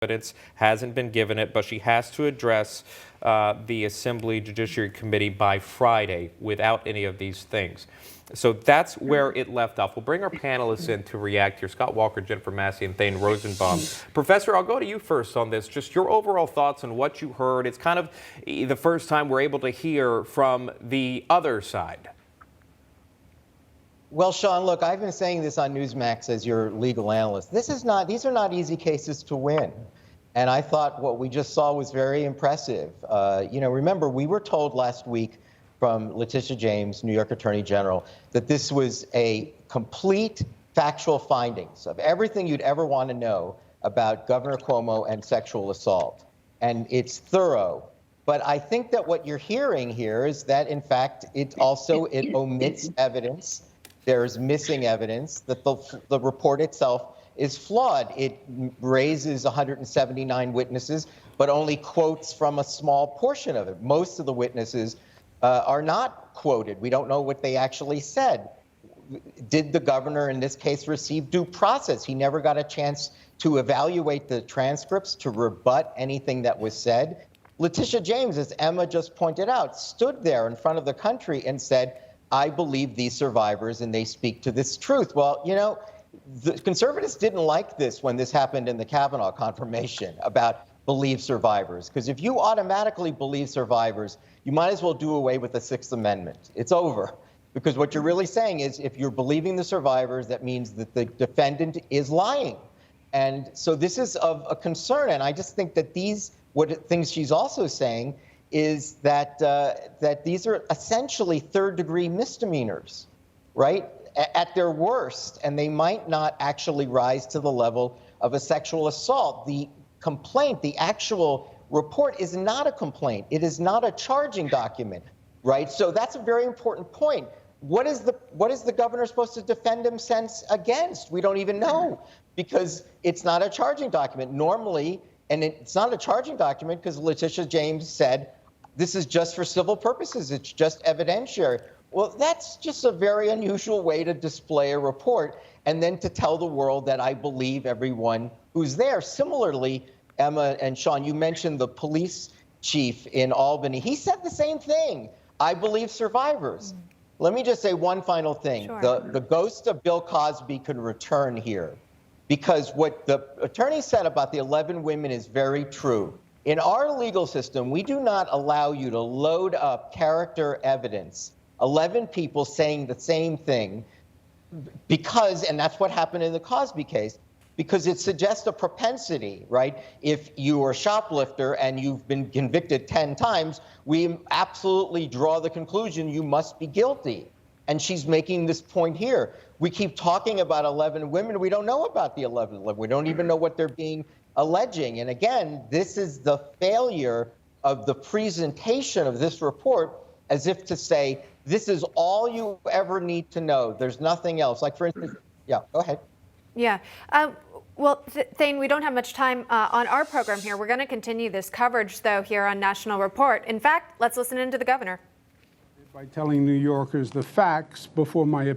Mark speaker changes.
Speaker 1: evidence, hasn't been given it, but she has to address the Assembly Judiciary Committee by Friday without any of these things. So that's where it left off. We'll bring our panelists in to react here. Scott Walker, Jennifer Massey, and Thane Rosenbaum. Professor, I'll go to you first on this. Just your overall thoughts on what you heard. It's kind of the first time we're able to hear from the other side.
Speaker 2: Well, Sean, look, I've been saying this on Newsmax as your legal analyst. These are not easy cases to win. And I thought what we just saw was very impressive. Remember, we were told last week from Letitia James, New York Attorney General, that this was a complete factual findings of everything you'd ever want to know about Governor Cuomo and sexual assault. And it's thorough. But I think that what you're hearing here is that, in fact, it omits evidence. There's missing evidence that the report itself is flawed. It raises 179 witnesses, but only quotes from a small portion of it. Most of the witnesses are not quoted. We don't know what they actually said. Did the governor in this case receive due process? He never got a chance to evaluate the transcripts, to rebut anything that was said. Letitia James, as Emma just pointed out, stood there in front of the country and said, I believe these survivors and they speak to this truth. Well, the conservatives didn't like this when this happened in the Kavanaugh confirmation about believe survivors, because if you automatically believe survivors, you might as well do away with the Sixth Amendment. It's over. Because what you're really saying is if you're believing the survivors, that means that the defendant is lying. And so this is of a concern. And I just think that things she's also saying is that these are essentially third-degree misdemeanors, right, at their worst, and they might not actually rise to the level of a sexual assault. The complaint, the actual report, is not a complaint. It is not a charging document, right? So that's a very important point. What is the governor supposed to defend himself against? We don't even know, because it's not a charging document. Normally, and it's not a charging document because Letitia James said, this is just for civil purposes. It's just evidentiary. Well, that's just a very unusual way to display a report and then to tell the world that I believe everyone who's there. Similarly, Emma and Sean, you mentioned the police chief in Albany. He said the same thing. I believe survivors. Let me just say one final thing.
Speaker 3: Sure.
Speaker 2: The ghost of Bill Cosby could return here, because what the attorney said about the 11 women is very true. In our legal system, we do not allow you to load up character evidence, 11 people saying the same thing, because, and that's what happened in the Cosby case, because it suggests a propensity, right? If you are a shoplifter and you've been convicted 10 times, we absolutely draw the conclusion you must be guilty. And she's making this point here. We keep talking about 11 women. We don't know about the 11 women. We don't even know what they're being alleging. And again, this is the failure of the presentation of this report, as if to say, this is all you ever need to know. There's nothing else. Like, for instance, yeah, go ahead.
Speaker 3: Yeah. Well, Thane, we don't have much time on our program here. We're going to continue this coverage, though, here on National Report. In fact, let's listen in to the governor.
Speaker 4: By telling New Yorkers the facts before my